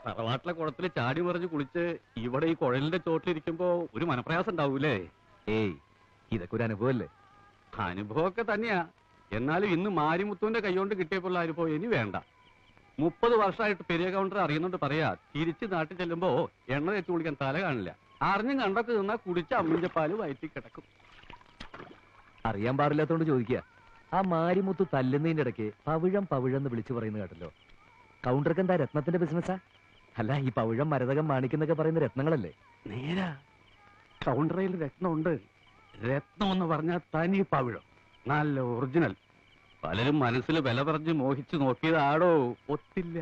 തറവാട്ടിലെ കുളത്തില് ചാടി മറിഞ്ഞ് കുളിച്ച് ഇവിടെ ഈ കുഴലിന്റെ ചോട്ടിലിരിക്കുമ്പോ ഒരു മനപ്രയാസം ഉണ്ടാവൂലേ? ഏയ്, ഇതൊക്കെ ഒരു അനുഭവല്ലേ? അനുഭവമൊക്കെ തന്നെയാ. എന്നാലും ഇന്ന് മാരിമുത്തുവിന്റെ കൈകൊണ്ട് കിട്ടിയപ്പോൾ അനുഭവം ഇനി വേണ്ട. 30 വർഷമായിട്ട് പെരിയ കൗണ്ടർ അറിയുന്നുണ്ട് പറയാ. തിരിച്ച് നാട്ടിൽ ചെല്ലുമ്പോ എണ്ണ തേച്ച് കുളിക്കാൻ തല കാണില്ല. അറിഞ്ഞും കണ്ടൊക്കെ നിന്നാ കുടിച്ച അമ്മിന്റെ പാല് വയറ്റി കിടക്കും. അറിയാൻ പാടില്ലാത്തോണ്ട് ചോദിക്കുക. ആ മാരിമുത്ത് തല്ലുന്നതിന്റെ ഇടയ്ക്ക് പവിഴം പവിഴം വിളിച്ചു പറയുന്നത് കേട്ടല്ലോ. കൗണ്ടർക്ക് എന്താ രത്നത്തിന്റെ ബിസിനസ്സാ? അല്ല, ഈ പവിഴം മരതകം മാണിക്കുന്നൊക്കെ പറയുന്ന രത്നങ്ങളല്ലേ? നേരാ, കൗണ്ടറയിൽ രത്നമുണ്ട്. രത്നം എന്ന് പറഞ്ഞാൽ തനി പവിഴം, നല്ല ഒറിജിനൽ. പലരും മനസ്സിൽ വില പറഞ്ഞ് മോഹിച്ചു നോക്കിയതാടോ, ഒത്തില്ല.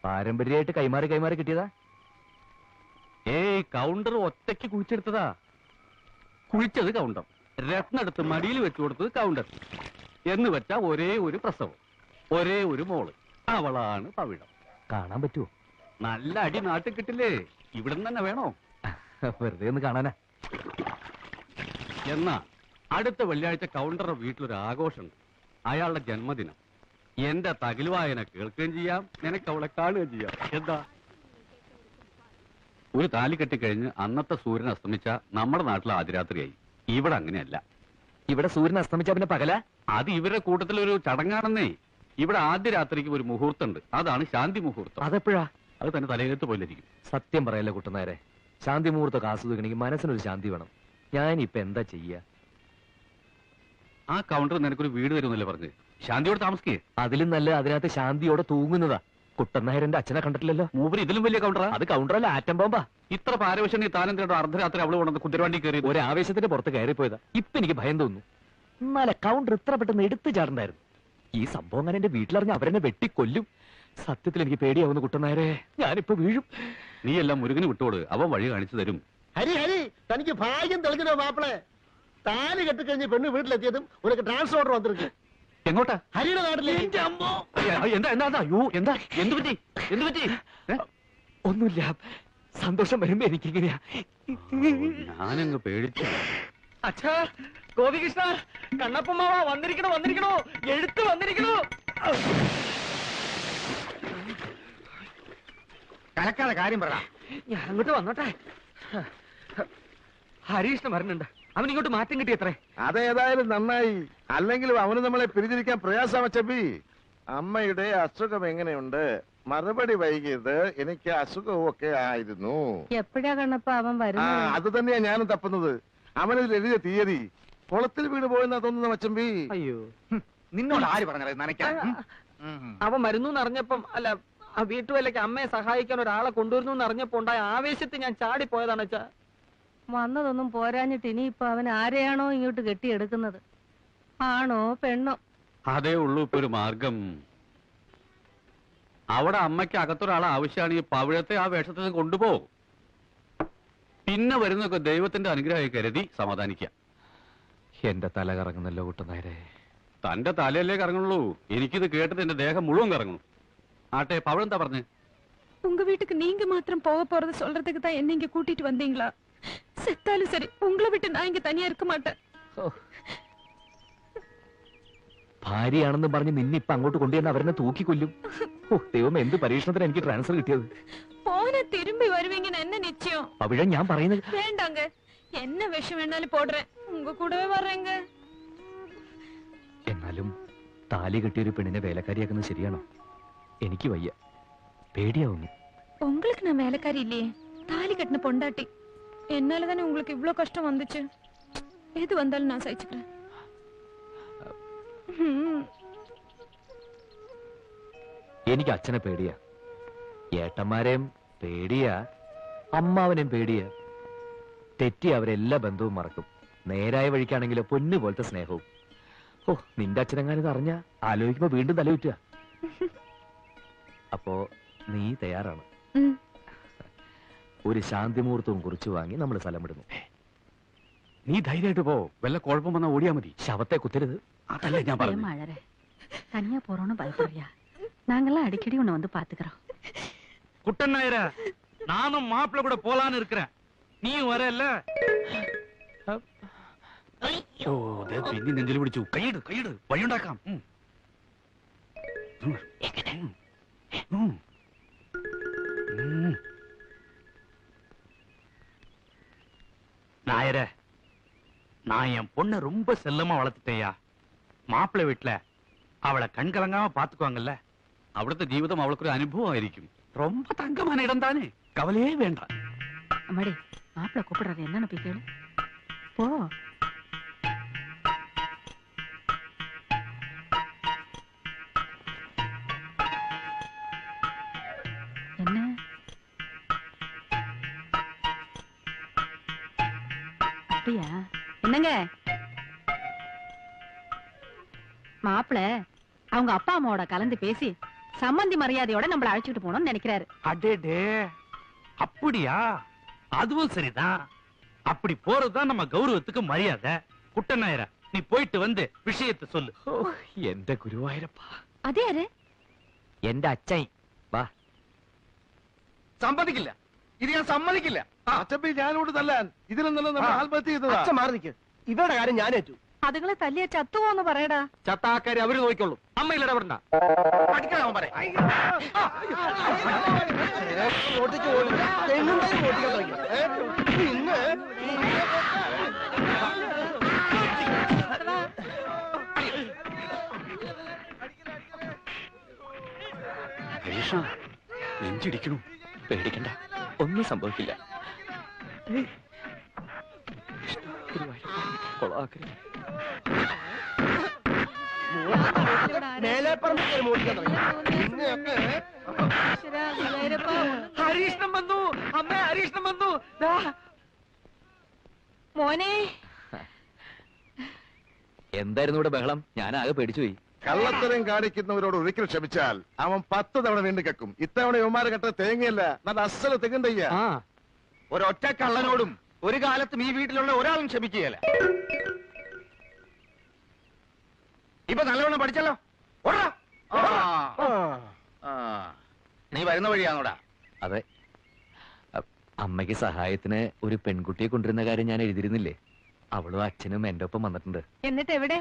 പാരമ്പര്യമായിട്ട് കൈമാറി കൈമാറി കിട്ടിയതാ? ഏയ്, കൗണ്ടർ ഒറ്റയ്ക്ക് കുഴിച്ചെടുത്തതാ. കുഴിച്ചത് കൗണ്ടർ, രത്നം എടുത്ത് മടിയിൽ വെച്ചു കൊടുത്തത് കൗണ്ടർ. എന്ന് വെച്ചാ ഒരേ ഒരു പ്രസവം, ഒരേ ഒരു മോള്. അവളാണ് പവിഴം. കാണാൻ പറ്റുമോ? നല്ല അടി നാട്ടിൽ കിട്ടില്ലേ? ഇവിടെ തന്നെ വേണോ? വെറുതെ ഒന്ന് കാണാനാ. എന്നാ അടുത്ത വെള്ളിയാഴ്ച കൗണ്ടറുടെ വീട്ടിലൊരു ആഘോഷമുണ്ട്. അയാളുടെ ജന്മദിനം. എന്റെ തകിൽവായന കേൾക്കുകയും ചെയ്യാം, നിനക്ക് അവളെ കാണുകയും ചെയ്യാം. എന്താ? ഒരു താലി കെട്ടിക്കഴിഞ്ഞ് അന്നത്തെ സൂര്യൻ അസ്തമിച്ച നമ്മുടെ നാട്ടിൽ ആദ്യരാത്രിയായി. ഇവിടെ അങ്ങനെയല്ല. ഇവിടെ സൂര്യൻ അസ്തമിച്ച പിന്നെ പകല? അത് ഇവരുടെ കൂട്ടത്തിലൊരു ചടങ്ങാണെന്നേ. ഇവിടെ ആദ്യ രാത്രിക്ക് ഒരു മുഹൂർത്തമുണ്ട്, അതാണ് ശാന്തി മുഹൂർത്തം. അതെപ്പോഴാ? അത് തന്നെ തലയെഴുത്ത് പോലിരിക്കും. സത്യം പറയല്ലേ കുട്ടനായരെ, ശാന്തി മുഹൂർത്തം ആസ്വദിക്കണമെങ്കിൽ മനസ്സിനൊരു ശാന്തി വേണം. ഞാനിപ്പോ എന്താ ചെയ്യാ? ആ കൗണ്ടർ നിനക്കൊരു വീട് തരുമെന്നല്ലേ പറഞ്ഞ്? ശാന്തിയോട് താമസിക്കേ? അതിലും നല്ല അതിനകത്ത് ശാന്തിയോടെ തൂങ്ങുന്നതാ. കുട്ടനായരന്റെ അച്ഛനെ കണ്ടിട്ടില്ലല്ലോ? മൂപ്പര് ഇതിലും വലിയ കൗണ്ടറാ. അത് കൗണ്ടറല്ല, ആറ്റം ബോംബാ. ഇത്ര പാരവശ്യം താനെന്തോ അർദ്ധരാത്രി അവള് കൊണ്ടു കുതിരവണ്ടി കയറി ഒരു ആവേശത്തിന്റെ പുറത്ത് കയറിപ്പോയതാ. ഇപ്പൊ എനിക്ക് ഭയം തോന്നുന്നു. എന്നാലെ കൗണ്ടർ ഇത്ര പെട്ടെന്ന് എടുത്തു ചാടണ്ടായിരുന്നു. ഈ സംഭവം ഞാൻ എന്റെ വീട്ടിലറിഞ്ഞ് അവരെന്നെ വെട്ടിക്കൊല്ലും. സത്യത്തിൽ എനിക്ക് പേടിയാവുന്നു കുട്ടനായരെ, ഞാനിപ്പോ വീഴും. നീ എല്ലാം മുരുകന് വിട്ടോട്, അവൻ വഴി കാണിച്ചു തരും. ഹരി ഹരി, തനിക്ക് ഭാഗ്യം തെളിഞ്ഞോ മാപ്പിളെ? താലി കെട്ടിക്കഴിഞ്ഞ് പെണ്ണ് വീട്ടിലെത്തിയതും ഒരു ട്രാൻസ്ഫർ ഓർഡർ വന്നിരിക്കും. എങ്ങോട്ടാ? ഹരിയുടെ നാട്ടിലേക്ക്. എന്താ എന്താ അയ്യോ, എന്താ? എന്ത് പറ്റി? എന്ത് പറ്റി? ഒന്നുമില്ല, സന്തോഷം വരുമ്പോ എനിക്കിങ്ങനെയാ. ഞാനങ്ങ് പേടിച്ചു. അച്ഛാ, ഗോപികൃഷ്ണ, കണ്ണപ്പമാവ വന്നിരിക്കണോ, വന്നിരിക്കണോ, എഴുത്ത് വന്നിരിക്കണോ. കലക്കാതെ കാര്യം പറ. ഞാൻ അങ്ങോട്ട് വന്നോട്ടെ. ഹരീഷ്ണൻ വരുന്നുണ്ട്. അവൻ ഇങ്ങോട്ട് മാറ്റം കിട്ടിയത്രേ. അതേതായാലും നന്നായി. അല്ലെങ്കിലും അവന് നമ്മളെ പിരിഞ്ഞിരിക്കാൻ പ്രയാസം. ചബി, അമ്മയുടെ അസുഖം എങ്ങനെയുണ്ട്? മറുപടി വൈകിയത് എനിക്ക് അസുഖവും ഒക്കെ ആയിരുന്നു. എപ്പോഴാ കണ്ണപ്പ അവൻ വരുന്നത്? അത് തന്നെയാ ഞാനും തപ്പുന്നത്. അവനിൽ എഴുതിയ തീയതി കുളത്തിൽ വീണ് പോയെന്നാ തോന്നുന്ന മച്ചമ്പി. അയ്യോ, നിന്നോട് ആര് പറഞ്ഞത് നനയ്ക്കാൻ? അവൻ മരുന്നു അറിഞ്ഞപ്പം, അല്ല, ആ വീട്ടുവേലയ്ക്ക് അമ്മയെ സഹായിക്കാൻ ഒരാളെ കൊണ്ടുവരുന്നു അറിഞ്ഞപ്പോ ഉണ്ടായ ആവേശത്തിൽ ഞാൻ ചാടിപ്പോയതാണ് അച്ഛാ. വന്നതൊന്നും പോരാഞ്ഞിട്ട് ഇനിയിപ്പൊ അവൻ ആരെയാണോ ഇങ്ങോട്ട് കെട്ടിയെടുക്കുന്നത്? ആണോ പെണ്ണോ? അതേ ഉള്ളൂ ഇപ്പൊ ഒരു മാർഗം. അവിടെ അമ്മയ്ക്ക് അകത്തൊരാളെ ആവശ്യമാണ്. ഈ പവിഴത്തെ ആ വേഷത്തിൽ നിന്ന് കൊണ്ടുപോകും. പിന്നെ വരുന്നൊക്കെ ദൈവത്തിന്റെ അനുഗ്രഹമായി കരുതി സമാധാനിക്കാം. എന്റെ തല കറങ്ങുന്നല്ലോ കുട്ടനായരെ. തന്റെ തലയല്ലേ കറങ്ങുള്ളൂ, എനിക്കിത് കേട്ടിട്ട് എന്റെ ദേഹം മുഴുവൻ കറങ്ങും. ஆட்டே பவழம் தான் പറഞ്ഞു. உங்க வீட்டுக்கு நீங்க மாத்திரம் போக போறது சொல்றதுக்கு தான் என்ன இங்க கூட்டிட்டு வந்தீங்களா? செத்தாலும் சரி, உங்களை விட்டு நான் இங்க தனியா இருக்க மாட்டேன். ഭാര്യയാണെന്ന് പറഞ്ഞ് നിന്നിപ്പ അങ്ങോട്ട് കൊണ്ടുവന്ന് അവരെന്നെ തൂക്കിക്കൊല്ലും. ദൈവം, എന്ത് പരീക്ഷണത്തിന് എനിക്ക് ട്രാൻസ്ഫർ കിട്ടിയത്? போன திரும்பி வருவீங்கன்னு என்ன நிச்சயம்? പവിഴ, ഞാൻ പറയുന്നത് வேண்டாங்க. என்ன விஷம் வேணாலும் போடுறேன், உங்க கூடவே வர்றேங்க. എന്നാലും താലി കെട്ടിയൊരു പെണ്ണിനെ വേലക്കാരിയാക്കുന്നത് ശരിയാണോ? എനിക്ക് വയ്യ, പേടിയാവുന്നു. உங்களுக்கு நான் வேலைக்காரி இல்லையே, தாலி கட்டின பொண்டாட்டி. என்னால தானே உங்களுக்கு இவ்ளோ கஷ்டம் வந்துச்சு. எது வந்தாலும் நான் சகிச்சுக்கிறேன். എനിക്ക് അച്ഛനെ പേടിയാ, ഏട്ടന്മാരെയും പേടിയാ, അമ്മാവനെയും പേടിയാ. തെറ്റി അവരെല്ലാ ബന്ധവും മറക്കും. നേരായ വഴിക്കാണെങ്കിലോ പൊന്നു പോലത്തെ സ്നേഹവും. ഓ, നിന്റെ അച്ഛനെങ്ങാനും അറിഞ്ഞ ആലോചിക്കുമ്പോ വീണ്ടും തലയുറ്റുക. അപ്പോ നീ തയ്യാറാണ്? ഒരു ശാന്തി മുഹൂർത്തവും കുറിച്ചു വാങ്ങി നമ്മൾ സ്ഥലം വിടുന്നു. നീ ധൈര്യമായിട്ട് പോ, വല്ല കുഴപ്പം വന്നാൽ ഓടിയാ മതി. ശവത്തെ കുത്തരുത്. അതല്ലേ ഞാൻ പറഞ്ഞു. மழற தனியா போறோம்னு பயப்படுறியா? நாங்கெல்லாம் அடிக்கடி உன்னை வந்து பாத்துக்கிறோம். குட்டன் நாயரா, நானும் மாப்பிள்ள கூட போலான்னு இருக்கிறேன். நீயும் வரல? ഓ, പിന്നെ നെഞ്ചിൽ പിടിച്ചു. കൈയിട് കൈയിട്, വഴിയുണ്ടാക്കാം. நாயர, நான் என் பொண்ண ரொம்ப செல்லமா வளர்த்துட்டேயா. മാപ്പിള വീട്ടില് അവളെ കൺകലങ്ങാമ പാത്തുക്കുവാങ്ങല്ല. അവിടുത്തെ ജീവിതം അവൾക്കൊരു അനുഭവമായിരിക്കും. ரொம்ப தங்கமான இடம் தானே, கவலையே வேண்டாம். அம்மாடி மாப்பிள்ள கூப்பிடுறாரு, என்னன்னு போய் கேளு. போ. என்ன அப்படியா? என்னங்க மாப்பிள்ள அவங்க அப்பா அம்மாவோட கலந்து பேசி சம்பந்தி மரியாதையோட நம்மள அழைச்சிட்டு போகணும்னு நினைக்கிறாரு. அடேடே, அப்படியா? அதுவும் சரிதான். அப்படி போறதுதான் நம்ம கௌரவத்துக்கு மரியாதை. കുട്ടനായര, നീ പോയിട്ട് വന്ന് വിഷയത്തെ சொல்லு. എന്റെ ഗുരുവായൂരപ്പാ. അതേ ആര്? എന്റെ അച്ഛൻ. വാ. സമ്മതിക്കില്ല, ഇത് ഞാൻ സമ്മതിക്കില്ല. അച്ചപ്പി ഞാനോട് തല്ലാൻ ഇതിലും നല്ല നമ്മൾ ആത്മഹത്യ ചെയ്തതാ. അച്ഛൻ മാറി നിൽക്ക്, ഇവരുടെ കാര്യം ഞാൻ ഏറ്റു. അതുങ്ങളെ തല്ലിയ ചത്തുപോന്ന് പറയടാ. ചത്താക്കാരി അവര് നോക്കിക്കൊള്ളു, അമ്മയിൽ ഇടപെടണ്ട. പഠിക്കണം പറയാം. നെഞ്ചിടിക്കണു. പേടിക്കണ്ട, ഒന്നും സംഭവിക്കില്ല. ഹരീഷ്ണം വന്നു, അമ്മ ഹരീഷ്ണം വന്നു. മോനെ, എന്തായിരുന്നു ഇവിടെ ബഹളം? ഞാനാകെ പേടിച്ചുപോയി. കള്ളത്തരം കാണിക്കുന്നവരോട് ഒരിക്കൽ ക്ഷമിച്ചാൽ അവൻ 10 തവണ വീണ്ടും കക്കും. ഇത്തവണ യുവമാരെ കെട്ട തേങ്ങയല്ല, നല്ല അസല തെങ്ങണ്ടയ്യ. ഒരൊറ്റ കള്ളനോടും ഒരു കാലത്തും ഈ വീട്ടിലുള്ള ഒരാളും ക്ഷമിക്കുകയല്ല. ഇപ്പൊ നല്ലവണ്ണം പഠിച്ചല്ലോ. ഓടാ. നീ വരുന്ന വഴിയാണോടാ? അതെ, അമ്മയ്ക്ക് സഹായത്തിന് ഒരു പെൺകുട്ടിയെ കൊണ്ടുവരുന്ന കാര്യം ഞാൻ എഴുതിയിരുന്നില്ലേ? അവളും അച്ഛനും എന്റെ ഒപ്പം വന്നിട്ടുണ്ട്. എന്നിട്ട് എവിടെ?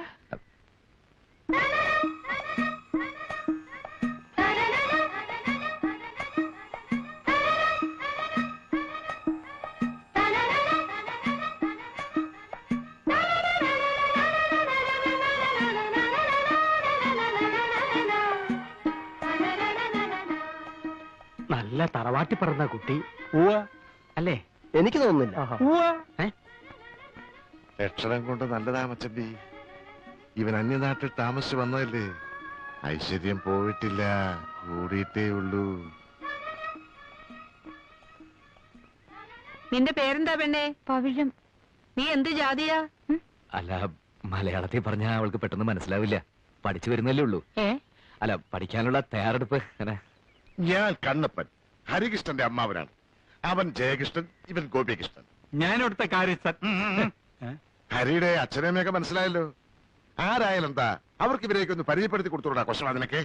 നല്ല തറവാട്ടി പറഞ്ഞ കുട്ടി അല്ലേ? എനിക്ക് തോന്നുന്നില്ല. ലക്ഷണം കൊണ്ട് നല്ലതാ മച്ചമ്പി. ഇവൻ അന്യനാട്ടിൽ താമസിച്ചു വന്നതല്ലേ. ഐശ്വര്യം പോയിട്ടില്ല, കൂടിയിട്ടേ ഉള്ളൂ. നിന്റെ പേരെന്താ പെണ്ണേ? പവിഴം. നീ എന്ത് ജാതിയാ? അല്ല, മലയാളത്തിൽ പറഞ്ഞാൽ അവൾക്ക് പെട്ടെന്ന് മനസ്സിലാവില്ല. പഠിച്ചു വരുന്നല്ലേ ഉള്ളൂ. അല്ല, പഠിക്കാനുള്ള തയ്യാറെടുപ്പ്. ഞാൻ കണ്ണപ്പൻ, ഹരികൃഷ്ണന്റെ അമ്മാവനാണ്. അവൻ ജയകൃഷ്ണൻ, ഇവൻ ഗോപികൃഷ്ണൻ. ഞാനിവിടുത്തെ കാര്യസ്ഥൻ. ഹരിയുടെ അച്ഛനമ്മയൊക്കെ മനസ്സിലായല്ലോ. ആരായാലും എന്താ, അവർക്ക് ഇവരെയൊക്കെ ഒന്ന് പരിചയപ്പെടുത്തി കൊടുത്തോടാ കൊശവാദിനൊക്കെ.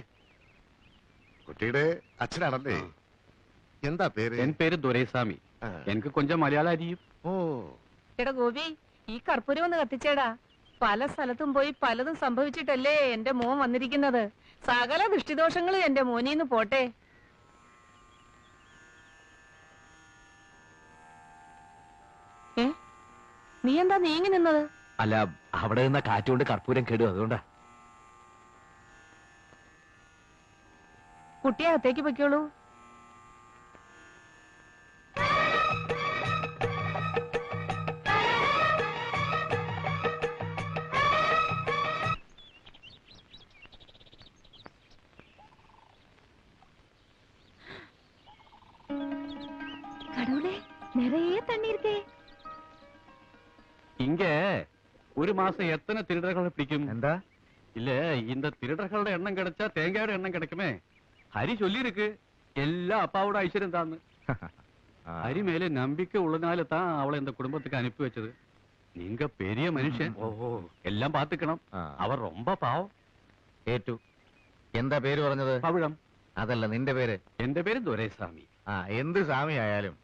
കുട്ടിയുടെ അച്ഛനാണല്ലേ? എന്താ പേര്? എൻ പേര് ദുരൈസ്വാമി. എനിക്ക് കൊഞ്ചം മലയാളം അറിയും. ഓ, എടാ ഗോപി, ഈ കർപ്പൂരം ഒന്ന് കത്തിച്ചേടാ. പല സ്ഥലത്തും പോയി പലതും സംഭവിച്ചിട്ടല്ലേ എന്റെ മോൻ വന്നിരിക്കുന്നത്. സകല ദൃഷ്ടിദോഷങ്ങളും എന്റെ മോനീന്ന് പോട്ടെ. നീ എന്താ നീങ്ങി നിന്നത്? അല്ല, അവിടെ നിന്ന കാറ്റുകൊണ്ട് കർപ്പൂരം കേടും, അതുകൊണ്ടാ. കുട്ടിയെ അകത്തേക്ക് പൊയ്ക്കോളൂ. கடவுளே, நிறைய தண்ணி இருக்கே. இங்க ஒரு மாசம் எத்தனை திருடர்களை பிடிக்கும்? എന്താ? இல்ல, இந்த திருடர்களுടെ എണ്ണം கிடைச்சா தேங்காயோட எண்ணம் கிடைக்குமே. ஹரி சொல்லி இருக்கு எல்லா அப்பாவோட ஐஸ்வர்யம் தான்னு. ஹரி மேலே நம்பிக்கை உள்ளதால தான் அவளை இந்த குடும்பத்துக்கு அனுப்பி வச்சது. நீங்க பெரிய மனுஷன், എല്ലാം പാത്തുക്കണം. അവർ ரொம்ப പാവം. ഏറ്റു. എന്താ പേര് പറഞ്ഞത്? പവിഴം. അതല്ല, നിന്റെ പേര്? എന്റെ പേര് ദുരൈസ്വാമി. എന്ത് സ്വാമി ആയാലും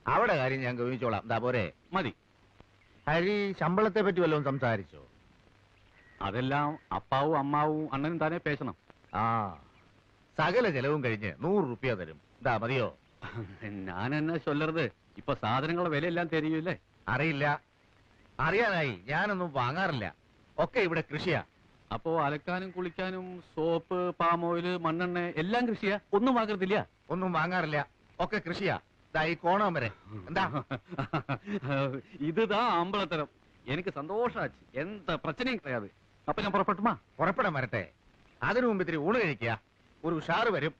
അവിടെ കാര്യം ഞാൻ ഗവനിച്ചോളാം. ദാ പോരെ? മതി. ഹരി ശമ്പളത്തെ പറ്റി വല്ലതും സംസാരിച്ചോ? അതെല്ലാം അപ്പാവും അമ്മാവും അണ്ണനും താനേ പേശണം. സകല ചെലവും കഴിഞ്ഞ് 100 റുപ്യ തരും. ഇതാ മതിയോ? ഞാൻ എന്നാ ചൊല്ലരുത്, ഇപ്പൊ സാധനങ്ങളുടെ വിലയെല്ലാം തെരിയൂല്ലേ? അറിയില്ല. അറിയാനായി ഞാനൊന്നും വാങ്ങാറില്ല. ഒക്കെ ഇവിടെ കൃഷിയാ. അപ്പോ അലക്കാനും കുളിക്കാനും സോപ്പ്, പാം ഓയില്, മണ്ണെണ്ണ എല്ലാം കൃഷിയാ? ഒന്നും വാങ്ങരുതില്ല? ഒന്നും വാങ്ങാറില്ല. ഒക്കെ കൃഷിയാ. ഇതാ ഈ കോണം വരെ. എന്താ? ഇതാ അമ്പളത്തരം. എനിക്ക് സന്തോഷാச்சு. എന്താ പ്രശ്നം கிடையாது. അപ്പൊ ഞാൻ പുറപ്പെട്ടുമാ? പുറപ്പെടാൻ വരട്ടെ. അതിനു മുമ്പ് ഇത്തിരി ഊണ് കഴിക്കുക. ഒരു ഉഷാറ് വരും.